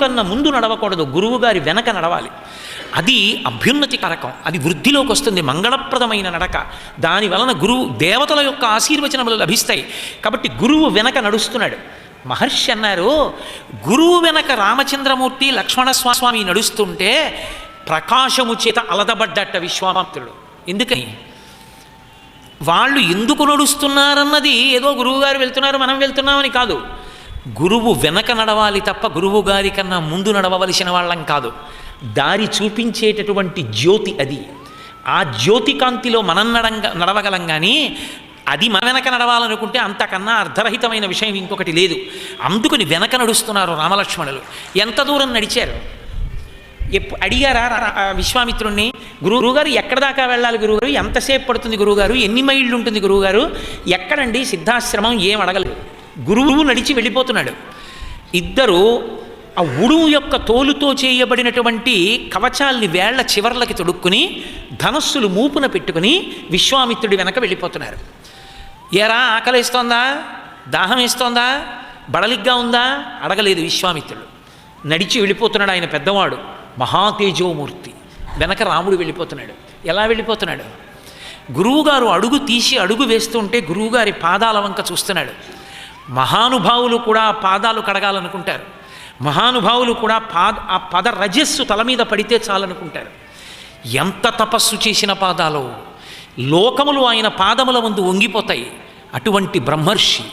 కన్నా ముందు నడవకూడదు, గురువు గారి వెనక నడవాలి. అది అభ్యున్నతి కారకం, అది వృద్ధిలోకి వస్తుంది, మంగళప్రదమైన నడక. దాని వలన గురువు దేవతల యొక్క ఆశీర్వచనములు లభిస్తాయి. కాబట్టి గురువు వెనక నడుస్తున్నాడు. మహర్షి అన్నారు, గురువు వెనక రామచంద్రమూర్తి లక్ష్మణస్వామి నడుస్తుంటే ప్రకాశము చేత అలదబడ్డట్ట విశ్వామిత్రుడు. ఎందుకని? వాళ్ళు ఎందుకు నడుస్తున్నారన్నది ఏదో గురువుగారు వెళ్తున్నారు మనం వెళ్తున్నామని కాదు. గురువు వెనక నడవాలి తప్ప గురువు గారి కన్నా ముందు నడవవలసిన వాళ్ళం కాదు. దారి చూపించేటటువంటి జ్యోతి అది. ఆ జ్యోతి కాంతిలో మనం నడవగలం. కానీ అది మన వెనక నడవాలనుకుంటే అంతకన్నా అర్ధరహితమైన విషయం ఇంకొకటి లేదు. అందుకని వెనక నడుస్తున్నారు రామలక్ష్మణులు. ఎంత దూరం నడిచారు? అడిగారా విశ్వామిత్రుణ్ణి, గురువుగారు ఎక్కడ దాకా వెళ్ళాలి గురువుగారు, ఎంతసేపు పడుతుంది గురువుగారు, ఎన్ని మైళ్ళు ఉంటుంది గురువుగారు, ఎక్కడండి సిద్ధాశ్రమం, ఏం అడగలేదు. గురువు నడిచి వెళ్ళిపోతున్నాడు. ఇద్దరు ఆ ఉడుము యొక్క తోలుతో చేయబడినటువంటి కవచాల్ని వేళ్ల చివర్లకి తొడుక్కుని ధనస్సులు మూపున పెట్టుకుని విశ్వామిత్రుడి వెనక వెళ్ళిపోతున్నారు. ఏరా ఆకలిస్తోందా, దాహం వేస్తోందా, బడలిగ్గా ఉందా అడగలేదు విశ్వామిత్రుడు. నడిచి వెళ్ళిపోతున్నాడు. ఆయన పెద్దవాడు, మహాతేజోమూర్తి. వెనక రాముడు వెళ్ళిపోతున్నాడు. ఎలా వెళ్ళిపోతున్నాడు? గురువుగారు అడుగు తీసి అడుగు వేస్తుంటే గురువుగారి పాదాల వంక చూస్తున్నాడు. మహానుభావులు కూడా పాదాలు కడగాలనుకుంటారు. మహానుభావులు కూడా ఆ పద రజస్సు తల మీద పడితే చాలనుకుంటారు. ఎంత తపస్సు చేసిన పాదాలు, లోకములు ఆయన పాదముల ముందు వంగిపోతాయి. అటువంటి బ్రహ్మర్షి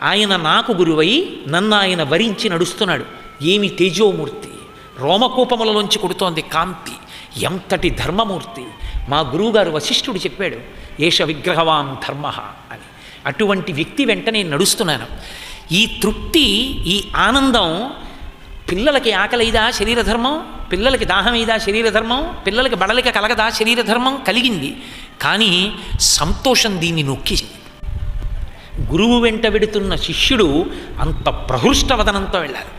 ఆయన నాకు గురువై నన్ను ఆయన వరించి నడుస్తున్నాడు. ఏమి తేజోమూర్తి, రోమకూపములలోంచి కొడుతోంది కాంతి. ఎంతటి ధర్మమూర్తి! మా గురువుగారు వశిష్ఠుడు చెప్పాడు, ఏష విగ్రహవాన్ ధర్మ అని. అటువంటి వ్యక్తి వెంట నేను నడుస్తున్నాను. ఈ తృప్తి, ఈ ఆనందం, పిల్లలకి ఆకలిదా శరీరధర్మం, పిల్లలకి దాహమైదా శరీరధర్మం, పిల్లలకి బడలిక కలగదా శరీరధర్మం, కలిగింది. కానీ సంతోషం దీన్ని నొక్కింది. గురువు వెంట వెడుతున్న శిష్యుడు అంత ప్రహృష్టవదనంతో వెళ్ళారు.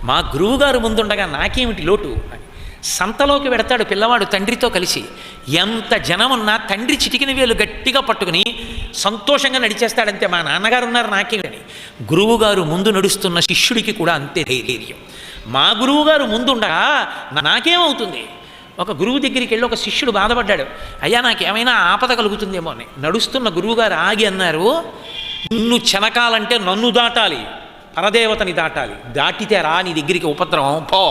మా గురువుగారు ముందుండగా నాకేమిటి లోటు అని. సంతలోకి వెడతాడు పిల్లవాడు తండ్రితో కలిసి. ఎంత జనమున్నా తండ్రి చిటికిన వేలు గట్టిగా పట్టుకుని సంతోషంగా నడిచేస్తాడంతే. మా నాన్నగారు ఉన్నారు నాకేమని. గురువుగారు ముందు నడుస్తున్న శిష్యుడికి కూడా అంతే ధైర్యం. మా గురువుగారు ముందుండగా నాకేమవుతుంది? ఒక గురువు దగ్గరికి వెళ్ళి ఒక శిష్యుడు బాధపడ్డాడు, అయ్యా నాకేమైనా ఆపద కలుగుతుందేమో అని. నడుస్తున్న గురువుగారు ఆగి అన్నారు, నిన్ను చెనకాలంటే నన్ను దాటాలి, పరదేవతని దాటాలి, దాటితే రా నీ దగ్గరికి ఉపద్రవం పో.